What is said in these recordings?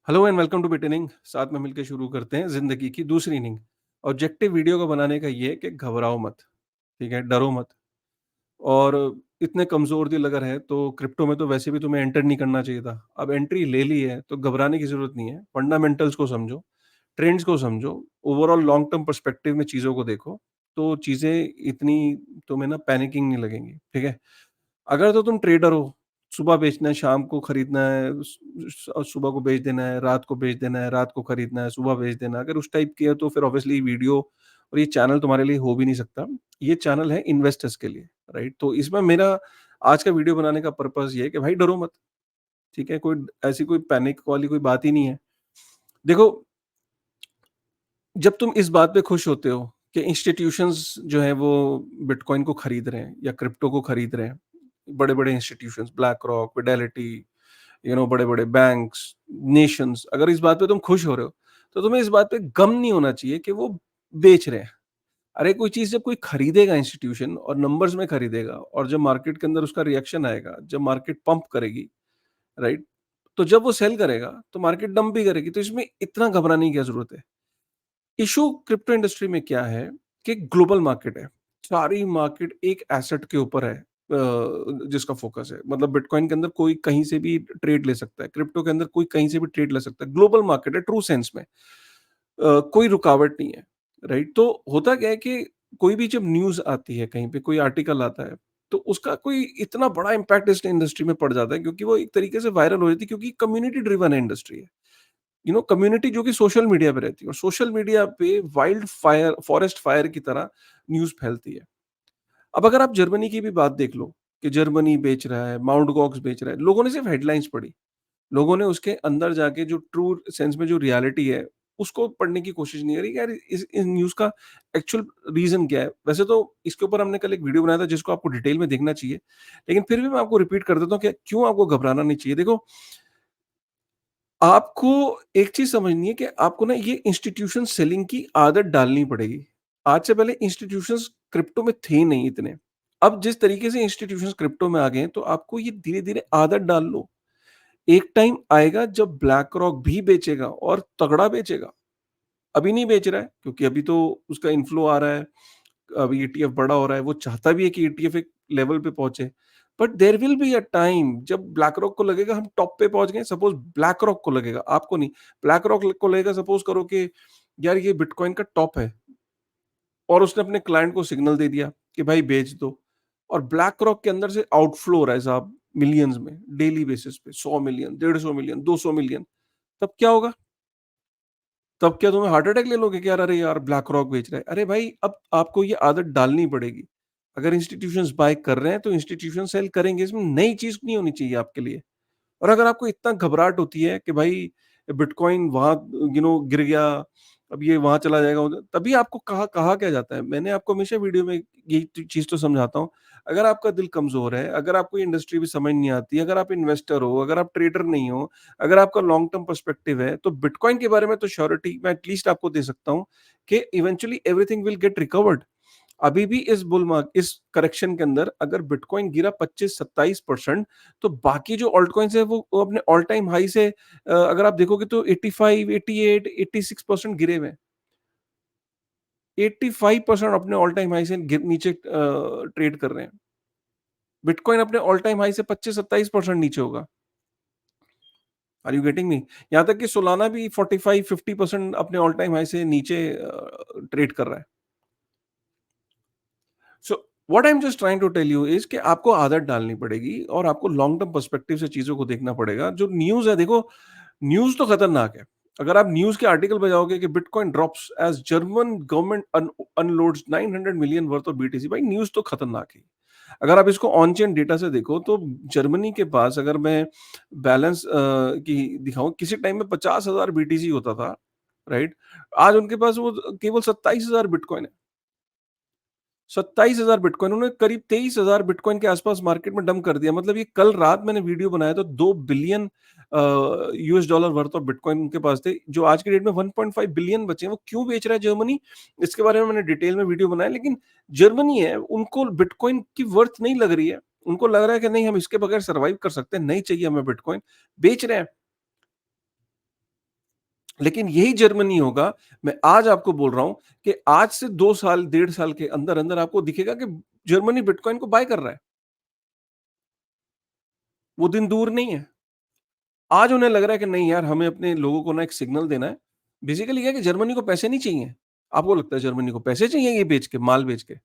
Hello and welcome two bit inning. साथ में मिलकर शुरू करते हैं जिंदगी की दूसरी इनिंग। ऑब्जेक्टिव वीडियो को बनाने का ये है कि घबराओ मत। ठीक है, डरो मत। और इतने कमजोर दिल अगर है तो क्रिप्टो में तो वैसे भी तुम्हें एंटर नहीं करना चाहिए था। अब एंट्री ले ली है तो घबराने की जरूरत नहीं है। फंडामेंटल्स को समझो, ट्रेंड्स को समझो, ओवरऑल लॉन्ग टर्म पर्सपेक्टिव में चीज़ों को देखो। तो चीज़ें इतनी तुम्हें ना पैनिकिंग नहीं लगेंगी। ठीक है, अगर तो तुम ट्रेडर हो, सुबह बेचना है, शाम को खरीदना है, सुबह को बेच देना है, रात को बेच देना है, रात को खरीदना है, सुबह बेच देना है, अगर उस टाइप की है तो फिर ऑब्वियसली वीडियो और ये चैनल तुम्हारे लिए हो भी नहीं सकता। ये चैनल है इन्वेस्टर्स के लिए, राइट? तो इसमें मेरा आज का वीडियो बनाने का पर्पस ये है कि भाई डरो मत। ठीक है, कोई ऐसी कोई पैनिक वाली कोई बात ही नहीं है। देखो, जब तुम इस बात पे खुश होते हो कि इंस्टीट्यूशंस जो है वो बिटकॉइन को खरीद रहे हैं या क्रिप्टो को खरीद रहे हैं, बड़े-बड़े इंस्टीट्यूशंस, ब्लैक रॉक, फिडेलिटी, बड़े-बड़े बैंक्स, नेशंस, अगर इस बात पे तुम खुश हो रहे हो, तो तुम्हें इस बात पे गम नहीं होना चाहिए कि वो बेच रहे हैं। अरे कोई चीज़ जब कोई खरीदेगा इंस्टीट्यूशन और नंबर्स में खरीदेगा और जब मार्केट के अंदर उसका रिएक्शन आएगा, जब मार्केट पंप करेगी, राइट? तो जब वो सेल करेगा, तो मार्केट डंप भी करेगी, तो इसमें इतना घबराने की क्या ज़रूरत है? इश्यू क्रिप्टो इंडस्ट्री में क्या है कि ग्लोबल मार्केट है। सारी मार्केट एक एसेट के ऊपर है, जिसका फोकस है। मतलब बिटकॉइन के अंदर कोई कहीं से भी ट्रेड ले सकता है, क्रिप्टो के अंदर कोई कहीं से भी ट्रेड ले सकता है। ग्लोबल मार्केट है ट्रू सेंस में। कोई रुकावट नहीं है, राइट? तो होता क्या है कि कोई भी जब न्यूज़ आती है, कहीं पे कोई आर्टिकल आता है, तो उसका कोई इतना बड़ा इम्पैक्ट इस इंडस्ट्री में पड़ जाता है क्योंकि वो एक तरीके से वायरल हो जाती है, क्योंकि कम्युनिटी ड्रिवन है इंडस्ट्री है। कम्युनिटी जो कि सोशल मीडिया पे रहती है और सोशल मीडिया पे वाइल्ड फायर, फॉरेस्ट फायर की तरह न्यूज़ फैलती है। अब अगर आप जर्मनी की भी बात देख लो कि जर्मनी बेच रहा है, माउंट गॉक्स बेच रहा है, लोगों ने सिर्फ हेडलाइंस पढ़ी। लोगों ने उसके अंदर जाके जो ट्रू सेंस में जो रियलिटी है, उसको पढ़ने की कोशिश नहीं करी कि यार इस न्यूज़ का एक्चुअल रीज़न क्या है? वैसे तो इसके ऊपर हमने कल एक वीडियो बनाया था जिसको आपको डिटेल में देखना चाहिए। लेकिन फिर भी मैं आपको रिपीट कर देता हूँ कि क्यों आपको घबराना नहीं चाहिए। देखो, आपको एक चीज़ समझनी है कि आपको ना ये इंस्टीट्यूशन सेलिंग की आदत डालनी पड़ेगी। आज से पहले इंस्टीट्यूशंस क्रिप्टो में थे नहीं इतने। अब जिस तरीके से इंस्टीट्यूशंस क्रिप्टो में आ गए हैं, तो आपको ये धीरे-धीरे आदत डाल लो। एक टाइम आएगा जब ब्लैक रॉक भी बेचेगा और तगड़ा बेचेगा। अभी नहीं बेच रहा है क्योंकि अभी तो उसका इन्फ्लो आ रहा है, अभी ईटीएफ बड़ा हो रहा है, वो चाहता भी है कि ईटीएफ एक लेवल पे पहुँचे। But there will be a time जब ब्लैक रॉक को लगेगा हम टॉप पे पहुँच गए, सपोज़ ब्लैक रॉक को लगेगा, आपको नहीं। ब्लैक रॉक को लगेगा, सपोज़ करो कि यार ये बिटकॉइन का टॉप है और उसने अपने क्लाइंट को सिग्नल दे दिया कि भाई बेच दो, और ब्लैक रॉक के अंदर से आउटफ्लो हो रहा है साहब मिलियंस में, डेली बेसिस पे 100 मिलियन, 150 मिलियन, 200 मिलियन, तब क्या होगा? तब क्या तुम्हें हार्ट अटैक ले लोगे कि यार अरे यार ब्लैक रॉक बेच रहा है? अरे भाई, अब आपको ये आदत डालनी पड़ेगी। अगर इंस्टीट्यूशंस बाय कर रहे हैं तो इंस्टीट्यूशन सेल करेंगे, इसमें नई चीज़ नहीं होनी चाहिए आपके लिए। और अगर आपको इतना घबराहट होती है कि भाई बिटकॉइन वहाँ गिर गया, अब ये वहाँ चला जाएगा उधर, तभी आपको कहा कहा क्या जाता है। मैंने आपको हमेशा वीडियो में यही चीज़ तो समझाता हूँ। अगर आपका दिल कमज़ोर है, अगर आपको ये इंडस्ट्री भी समझ नहीं आती, अगर आप इन्वेस्टर हो, अगर आप ट्रेडर नहीं हो, अगर आपका लॉन्ग टर्म पर्सपेक्टिव है, तो बिटकॉइन के बारे में तो श्योरिटी मैं एटलीस्ट आपको दे सकता हूँ कि eventually everything will get recovered. अभी भी इस करेक्शन के अंदर अगर बिटकॉइन गिरा 25-27%, तो बाकी जो ऑल्ट कॉइन्स है वो अपने ऑल टाइम हाई से अगर आप देखोगे तो 85, 88, 86% गिरे हुए हैं। 85% अपने ऑल टाइम हाई से नीचे ट्रेड कर रहे हैं। बिटकॉइन अपने ऑल टाइम हाई से 25-27% नीचे होगा। Are you getting me? यहाँ तक कि सोलाना भी 45-50% अपने ऑल टाइम हाई से नीचे ट्रेड कर रहा है। So what I am just trying to tell you is कि आपको आदत डालनी पड़ेगी और आपको लॉन्ग टर्म पर्सपेक्टिव से चीजों को देखना पड़ेगा। जो न्यूज है, देखो, न्यूज तो खतरनाक है। अगर आप न्यूज के आर्टिकल पे जाओगे कि bitcoin drops as German government unloads 900 million worth of BTC, भाई न्यूज तो खतरनाक है। अगर आप इसको ऑन चेन डेटा से देखो तो जर्मनी के पास, अगर मैं बैलेंस की दिखाऊं, किसी टाइम में 50,000 बीटीसी होता था, राइट? आज उनके पास वो केवल 27,000 बिटकॉइन है। 27,000 बिटकॉइन उन्होंने करीब 23,000 बिटकॉइन के आसपास मार्केट में डंप कर दिया। मतलब ये कल रात मैंने वीडियो बनाया तो 2 billion US dollar worth of bitcoin उनके पास थे, जो आज की डेट में 1.5 बिलियन बचे हैं। वो क्यों बेच रहा है जर्मनी, इसके बारे में मैंने डिटेल में वीडियो बनाया। लेकिन जर्मनी है, उनको बिटकॉइन की वर्थ नहीं लग रही है। उनको लग रहा है कि नहीं, हम इसके बगैर सर्वाइव कर सकते हैं, नहीं चाहिए हमें बिटकॉइन, बेच रहे हैं। लेकिन यही जर्मनी होगा, मैं आज आपको बोल रहा हूँ कि आज से 2 साल, 1.5 साल के अंदर-अंदर आपको दिखेगा कि जर्मनी बिटकॉइन को बाय कर रहा है। वो दिन दूर नहीं है। आज उन्हें लग रहा है कि नहीं यार, हमें अपने लोगों को ना एक सिग्नल देना है। बेसिकली क्या है कि जर्मनी को पैसे नहीं चाहिए। आपको लगता है जर्मनी को पैसे चाहिए ये बेच के, माल बेच के?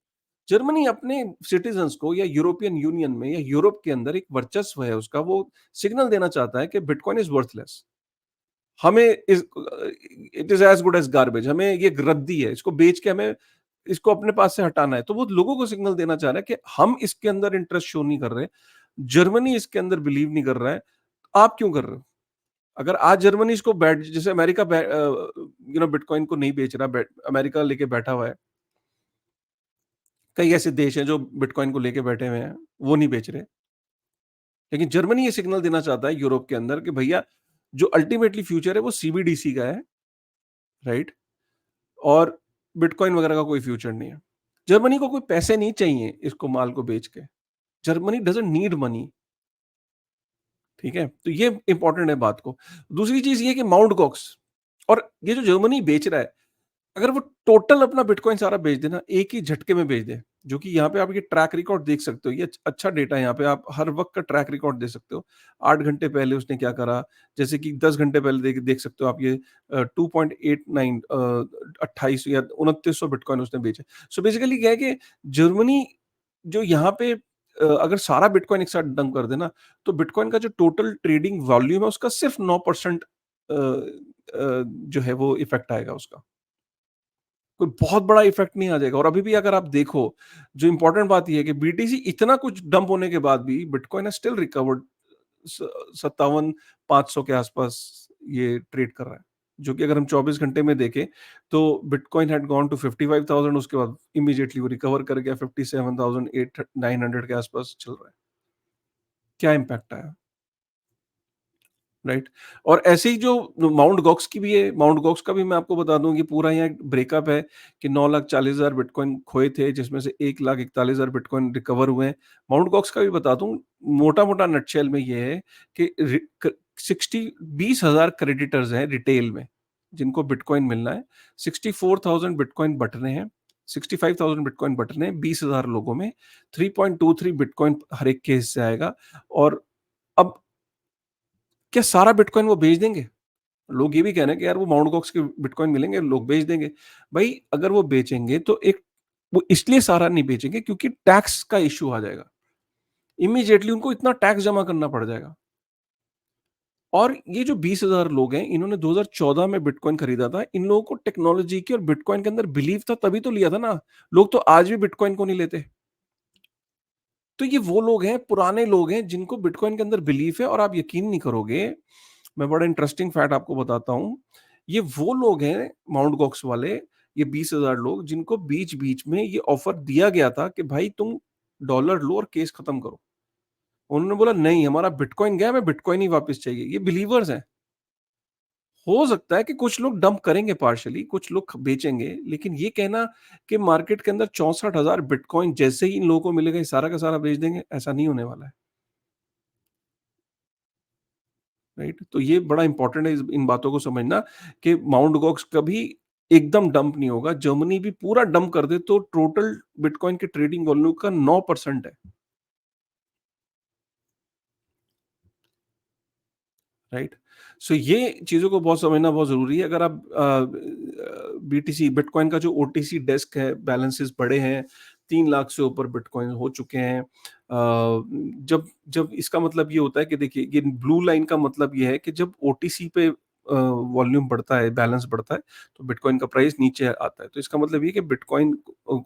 जर्मनी अपने सिटीज़न्स को या यूरोपियन यूनियन में या यूरोप के अंदर एक वर्चस्व है उसका, वो सिग्नल देना चाहता है कि बिटकॉइन इज़ वर्थलेस। हमें it is as good as garbage, हमें ये रद्दी है, इसको बेच के हमें इसको अपने पास से हटाना है। तो वो लोगों को सिग्नल देना चाह रहा है कि हम इसके अंदर इंटरेस्ट शो नहीं कर रहे। जर्मनी इसके अंदर बिलीव नहीं कर रहा है, आप क्यों कर रहे हो? अगर आज जर्मनी इसको बैठ जैसे अमेरिका बिटकॉइन को नहीं बेच रहा, अमेरिका लेके बैठा हुआ है। कई ऐसे देश हैं जो बिटकॉइन को लेके बैठे हुए हैं, वो नहीं बेच रहे। लेकिन जर्मनी ये सिग्नल देना चाहता है यूरोप के अंदर कि भैया, जो अल्टीमेटली फ्यूचर है वो सीबीडीसी का है, राइट? और बिटकॉइन वगैरह का कोई फ्यूचर नहीं है। जर्मनी को कोई पैसे नहीं चाहिए इसको माल को बेच के। जर्मनी डज़न्ट नीड मनी, ठीक है? तो ये इंपॉर्टेंट है बात को। दूसरी चीज़ ये है कि माउंट गॉक्स और ये जो जर्मनी बेच रहा है, अगर वो टोटल अपना बिटकॉइन सारा बेच दे ना, एक ही झटके में बेच दे, जो कि यहाँ पे आप ये ट्रैक रिकॉर्ड देख सकते हो, ये अच्छा डेटा है यहाँ पे, आप हर वक़्त का ट्रैक रिकॉर्ड देख सकते हो। 8 घंटे पहले उसने क्या करा, जैसे कि 10 घंटे पहले देख देख सकते हो आप ये 2.89 28 या 2900 बिटकॉइन उसने बेचे। सो बेसिकली क्या है कि जर्मनी जो यहाँ पे अगर सारा बिटकॉइन एक साथ डंप कर दे ना, तो बिटकॉइन का जो टोटल ट्रेडिंग वॉल्यूम है उसका सिर्फ 9% जो है वो इफ़ेक्ट आएगा उसका। कोई बहुत बड़ा इफ़ेक्ट नहीं आ जाएगा और अभी भी अगर आप देखो, जो इम्पोर्टेंट बात ये है कि बीटीसी इतना कुछ डंप होने के बाद भी बिटकॉइन हैज़ स्टिल रिकवर्ड स 57,500 के आसपास ये ट्रेड कर रहा है। जो कि अगर हम 24 घंटे में देखें, तो बिटकॉइन हैड गॉन टू 55,000 उसके बाद इमीडिएटली वो रिकवर कर गया 57,800 900 के आसपास चल रहा है। क्या इम्पैक्ट आया? राइट। और ऐसे ही जो माउंट गॉक्स की भी है, माउंट गॉक्स का भी मैं आपको बता दूं कि पूरा यहाँ एक ब्रेकअप है कि 9,40,000 बिटकॉइन खोए थे जिसमें से 1,41,000 बिटकॉइन रिकवर हुए हैं। माउंट गॉक्स का भी बता दूं, मोटा मोटा नटशेल में ये है कि 20,000 क्रेडिटर्स हैं रिटेल में जिनको बिटकॉइन मिलना है। 64,000 बिटकॉइन बटने हैं, 65,000 बिटकॉइन बटने हैं 20,000 लोगों में। 3.23 बिटकॉइन हर एक के हिस्से आएगा। और अब क्या सारा बिटकॉइन वो बेच देंगे? लोग ये भी कह रहे हैं कि यार वो माउंट गॉक्स के बिटकॉइन मिलेंगे, लोग बेच देंगे। भाई अगर वो बेचेंगे तो एक वो इसलिए सारा नहीं बेचेंगे क्योंकि टैक्स का इश्यू आ जाएगा। इमीडिएटली उनको इतना टैक्स जमा करना पड़ जाएगा। और ये जो 20,000 लोग हैं, इन्होंने 2014 में बिटकॉइन खरीदा था। इन लोगों को टेक्नोलॉजी की और बिटकॉइन के अंदर बिलीव था तभी तो लिया था ना। लोग तो आज भी बिटकॉइन को नहीं लेते। तो ये वो लोग हैं, पुराने लोग हैं जिनको बिटकॉइन के अंदर बिलीफ है और आप यकीन नहीं करोगे, मैं बड़ा इंटरेस्टिंग फैक्ट आपको बताता हूँ। ये वो लोग हैं माउंट गॉक्स वाले, ये 20,000 लोग जिनको बीच-बीच में ये ऑफर दिया गया था कि भाई तुम डॉलर लो और केस खत्म करो। उन्होंने बोला नहीं, हमारा बिटकॉइन गया, हमें बिटकॉइन ही वापस चाहिए। ये बिलीवर्स हैं। हो सकता है कि कुछ लोग डंप करेंगे पार्शियली, कुछ लोग बेचेंगे, लेकिन ये कहना कि मार्केट के अंदर 64,000 बिटकॉइन जैसे ही इन लोगों को मिलेगा, ये सारा का सारा बेच देंगे, ऐसा नहीं होने वाला है। राइट? तो ये बड़ा इंपॉर्टेंट है इन बातों को समझना कि माउंट गॉक्स कभी एकदम डंप नहीं होगा। जर्मनी भी पूरा डंप कर दे तो टोटल बिटकॉइन के ट्रेडिंग वॉल्यूम का 9% है। राइट? सो ये चीज़ों को बहुत समझना बहुत ज़रूरी है। अगर आप बीटीसी बिटकॉइन का जो ओटीसी डेस्क है, बैलेंसेस बड़े हैं, 3 लाख से ऊपर बिटकॉइन हो चुके हैं। जब जब इसका मतलब ये होता है कि देखिए, ये ब्लू लाइन का मतलब ये है कि जब ओटीसी पे वॉल्यूम बढ़ता है, बैलेंस बढ़ता है, तो बिटकॉइन का प्राइस नीचे आता है। तो इसका मतलब ये है कि बिटकॉइन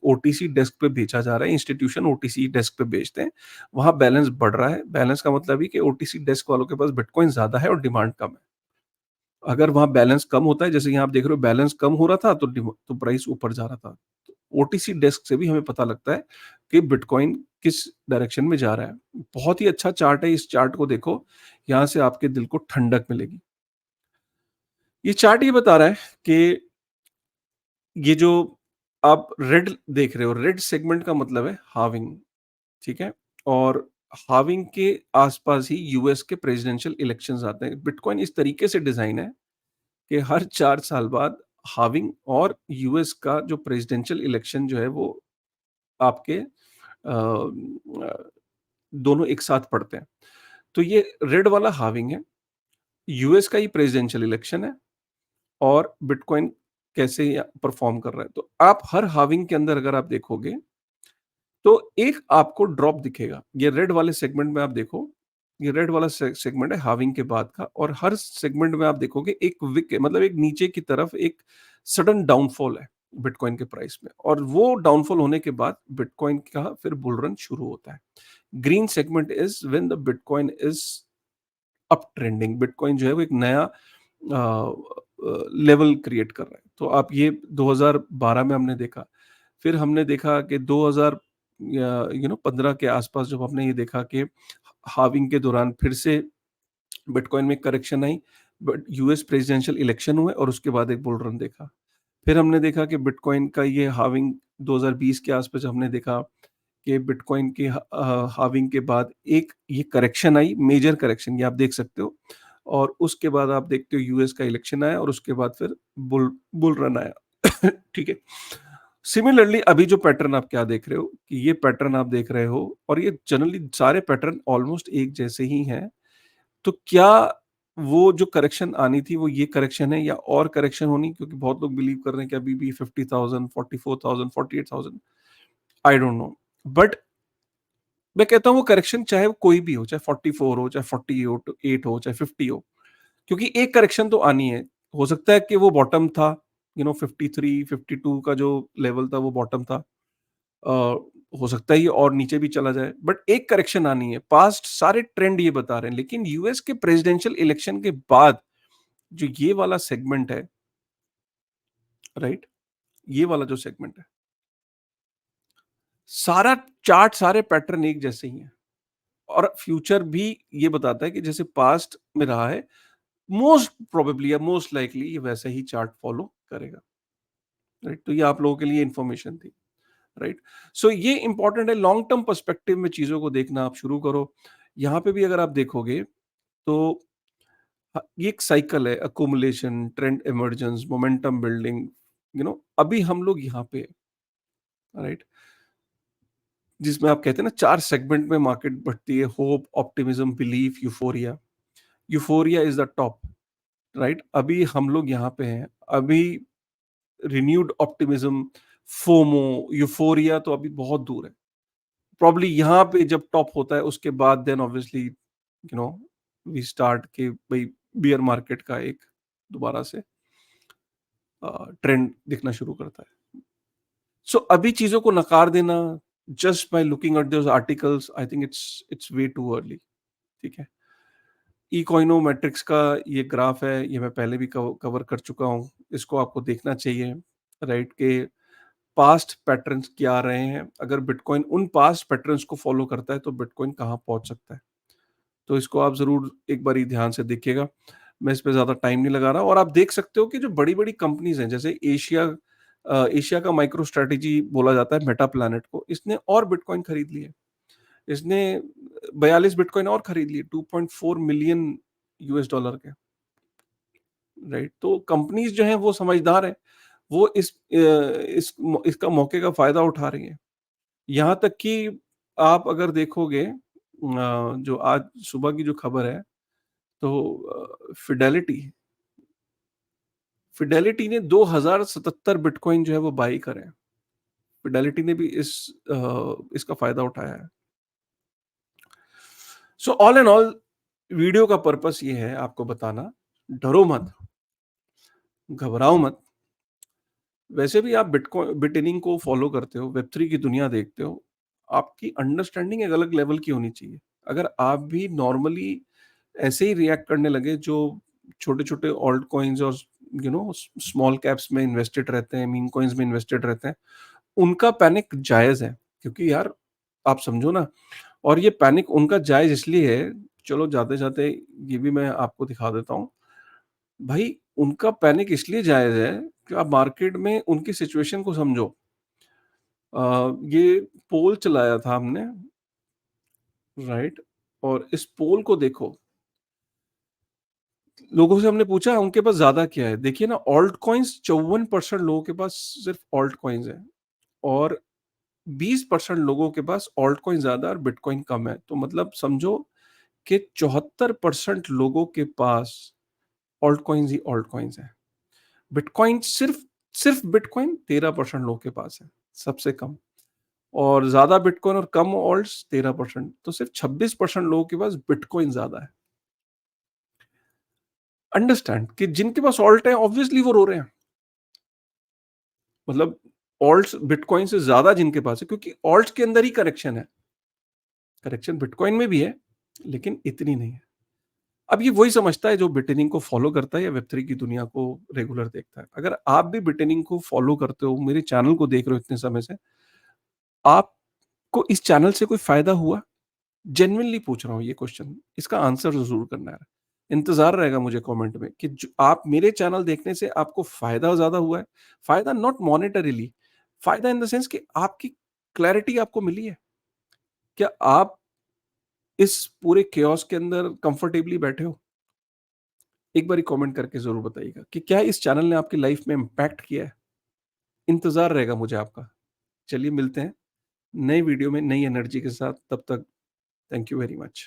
ओटीसी डेस्क पे बेचा जा रहा है, इंस्टीट्यूशन ओटीसी डेस्क पे बेचते हैं, वहाँ बैलेंस बढ़ रहा है। बैलेंस का मतलब ये कि ओटीसी डेस्क वालों के पास बिटकॉइन ज़्यादा है और डिमांड कम है। अगर वहाँ बैलेंस कम होता है, जैसे यहाँ आप देख रहे हो बैलेंस कम हो रहा था तो प्राइस ऊपर जा रहा था। ओटीसी डेस्क से भी हमें पता लगता है कि बिटकॉइन किस डायरेक्शन में जा रहा है। बहुत ही अच्छा चार्ट है, इस चार्ट को देखो, यहाँ से आपके दिल को ठंडक मिलेगी। ये चार्ट ये बता रहा है कि ये जो आप रेड देख रहे हो, रेड सेगमेंट का मतलब है हाल्विंग, ठीक है? और हाल्विंग के आसपास ही यूएस के प्रेसिडेंशियल इलेक्शंस आते हैं। बिटकॉइन इस तरीके से डिज़ाइन है कि हर 4 साल बाद हाल्विंग और यूएस का जो प्रेसिडेंशियल इलेक्शन जो है वो आपके दोनों एक साथ पड़ते हैं। तो ये रेड वाला हाल्विंग है, यूएस का ही प्रेसिडेंशियल इलेक्शन है और बिटकॉइन कैसे परफॉर्म कर रहा है। तो आप हर हाल्विंग के अंदर अगर आप देखोगे तो एक आपको ड्रॉप दिखेगा। ये रेड वाले सेगमेंट में आप देखो, ये रेड वाला सेगमेंट है हाल्विंग के बाद का और हर सेगमेंट में आप देखोगे एक विक मतलब एक नीचे की तरफ एक सडन डाउनफॉल है बिटकॉइन के प्राइस में और वो डाउनफॉल होने के बाद बिटकॉइन का फिर बुल रन शुरू होता है। Green segment is when the bitcoin is up trending. Bitcoin जो है वो एक नया लेवल क्रिएट कर रहा है। तो आप ये 2012 में हमने देखा, फिर हमने देखा कि 2000 15 के आसपास जब हमने ये देखा कि हाल्विंग के दौरान फिर से बिटकॉइन में correction I, but US presidential election हुए और उसके बाद एक बुल रन देखा। फिर हमने देखा कि बिटकॉइन का ये हाल्विंग 2020 के आसपास हमने देखा कि बिटकॉइन के हाल्विंग के बाद एक ये करेक्शन आई, मेजर करेक्शन ये आप देख सकते हो और उसके बाद आप देखते हो यूएस का इलेक्शन आया और उसके बाद फिर बुल बुल रन आया। ठीक है। सिमिलरली अभी जो पैटर्न आप क्या देख रहे हो कि ये पैटर्न आप देख रहे हो और ये जनरली सारे पैटर्न ऑलमोस्ट एक जैसे ही हैं। तो क्या वो जो करेक्शन आनी थी वो ये करेक्शन है या और करेक्शन होनी? क्योंकि बहुत लोग बिलीव कर रहे हैं कि अभी भी 50,000, 44,000, 48,000 आई डोंट नो। बट मैं कहता हूँ वो करेक्शन चाहे वो कोई भी हो, चाहे 44 हो, चाहे 48 हो, चाहे 50 हो, क्योंकि एक करेक्शन तो आनी है। हो सकता है कि वो बॉटम था, 53, 52 का जो लेवल था वो बॉटम था। अ, हो सकता है ये और नीचे भी चला जाए, बट एक करेक्शन आनी है। पास्ट सारे ट्रेंड ये बता रहे हैं, लेकिन यूएस के प्रेसिडेंशियल इलेक्शन के बाद जो ये वाला सेगमेंट है, राइट? ये वाला जो सेगमेंट है, सारा चार्ट, सारे पैटर्न एक जैसे ही हैं और फ्यूचर भी ये बताता है कि जैसे पास्ट में रहा है, मोस्ट प्रोबेबली या मोस्ट लाइकली ये वैसा ही चार्ट फॉलो करेगा, राइट? तो ये आप लोगों के लिए इन्फॉर्मेशन थी, राइट? सो ये इंपॉर्टेंट है, लॉन्ग टर्म पर्सपेक्टिव में चीज़ों को देखना आप शुरू करो। यहाँ पे भी अगर आप देखोगे तो ये एक साइकिल है, accumulation, trend emergence, momentum building, अभी हम लोग यहाँ पे हैं, राइट? जिसमें आप कहते हैं ना 4 सेगमेंट में मार्केट बढ़ती है, hope, optimism, belief, euphoria. Euphoria is the top, right? अभी हम लोग यहाँ पे हैं। अभी रिन्यूड ऑप्टिमिज्म, फोमो, यूफोरिया तो अभी बहुत दूर है। प्रोबब्ली यहाँ पे जब टॉप होता है उसके बाद देन ऑब्वियसली वी स्टार्ट कि भई बियर मार्केट का एक दोबारा से ट्रेंड दिखना शुरू करता है। सो अभी चीज़ों को नकार देना just by looking at those articles, I think it's way too early, ठीक है? इकोनोमेट्रिक्स का ये ग्राफ है, ये मैं पहले भी कवर कर चुका हूँ। इसको आपको देखना चाहिए, राइट? कि पास्ट पैटर्न्स क्या रहे हैं। अगर बिटकॉइन उन पास्ट पैटर्न्स को फॉलो करता है तो बिटकॉइन कहाँ पहुँच सकता है। तो इसको आप ज़रूर एक बारी ध्यान से देखिएगा। मैं इस पे ज़्यादा टाइम नहीं लगा रहा और आप देख सकते हो कि जो बड़ी-बड़ी कंपनीज़ हैं जैसे एशिया का माइक्रो स्ट्रैटेजी बोला जाता है मेटा प्लैनेट को, इसने और बिटकॉइन खरीद लिए। इसने 42 बिटकॉइन और खरीद लिए, 2.4 मिलियन यूएस डॉलर के, राइट? तो कंपनीज़ जो हैं वो समझदार हैं। वो इसका मौके का फ़ायदा उठा रही हैं। यहाँ तक कि आप अगर देखोगे जो आज सुबह की जो खबर है तो फिडेलिटी ने 2077 बिटकॉइन जो है वो बाय करे हैं। फिडेलिटी ने भी इसका फ़ायदा उठाया है। So all in all video का पर्पस ये है आपको बताना, डरो मत, घबराओ मत। वैसे भी आप बिटइनिंग को फॉलो करते हो, वेब 3 की दुनिया देखते हो, आपकी अंडरस्टैंडिंग एक अलग लेवल की होनी चाहिए। अगर आप भी नॉर्मली ऐसे ही रिएक्ट करने लगे जो छोटे-छोटे ऑल्ट कॉइन्स और स्मॉल कैप्स में इन्वेस्टेड रहते हैं, मीम कॉइन्स में इन्वेस्टेड रहते हैं, उनका पैनिक जायज़ है। क्योंकि यार आप समझो ना, और ये पैनिक उनका जायज़ इसलिए है, चलो जाते-जाते ये भी मैं आपको दिखा देता हूँ। भाई उनका पैनिक इसलिए जायज़ है कि आप मार्केट में उनकी सिचुएशन को समझो। ये पोल चलाया था हमने, राइट? और इस पोल को देखो, लोगों से हमने पूछा उनके पास ज़्यादा क्या है? देखिए ना, ऑल्ट कॉइन्स 54% लोगों के पास सिर्फ़ ऑल्ट कॉइन्स हैं और 20% लोगों के पास ऑल्ट कॉइन ज़्यादा और बिटकॉइन कम है। तो मतलब समझो कि 74% लोगों के पास ऑल्ट कॉइन्स ही ऑल्ट कॉइन्स हैं। बिटकॉइन सिर्फ़ सिर्फ़ बिटकॉइन 13% लोगों के पास है, सबसे कम। और ज़्यादा बिटकॉइन और कम ऑल्ट्स 13%, तो सिर्फ़ 26% लोगों के पास बिटकॉइन ज़्यादा है। अंडरस्टैंड कि जिनके पास ऑल्ट है ऑब्वियसली वो रो रहे हैं। मतलब ऑल्ट्स बिटकॉइन से ज़्यादा जिनके पास है, क्योंकि ऑल्ट्स के अंदर ही करेक्शन है। करेक्शन बिटकॉइन में भी है, लेकिन इतनी नहीं है। अब ये वही समझता है जो बिटनिंग को फॉलो करता है या वेब3 की दुनिया को रेगुलर देखता है। अगर आप भी बिटनिंग को फॉलो करते हो, मेरे चैनल को देख रहे हो इतने समय से, आपको इस चैनल से कोई फ़ायदा हुआ? जेन्युइनली पूछ रहा हूँ ये क्वेश्चन, इसका आंसर ज़रूर करना है। इंतज़ार रहेगा मुझे कमेंट में कि ज आप मेरे चैनल देखने से आपको फ़ायदा ज़्यादा हुआ है? फ़ायदा नॉट मॉनेटरीली, फ़ायदा इन द सेंस कि आपकी क्लैरिटी आपको मिली है? क्या आप इस पूरे chaos के अंदर कंफर्टेबली बैठे हो? एक बारी कमेंट करके ज़रूर बताइएगा कि क्या इस चैनल ने आपकी लाइफ़ में इम्पैक्ट किया है? इंतज़ार रहेगा मुझे आपका। चलिए मिलते हैं नई वीडियो में नई एनर्जी के साथ, तब तक थैंक यू वेरी मच।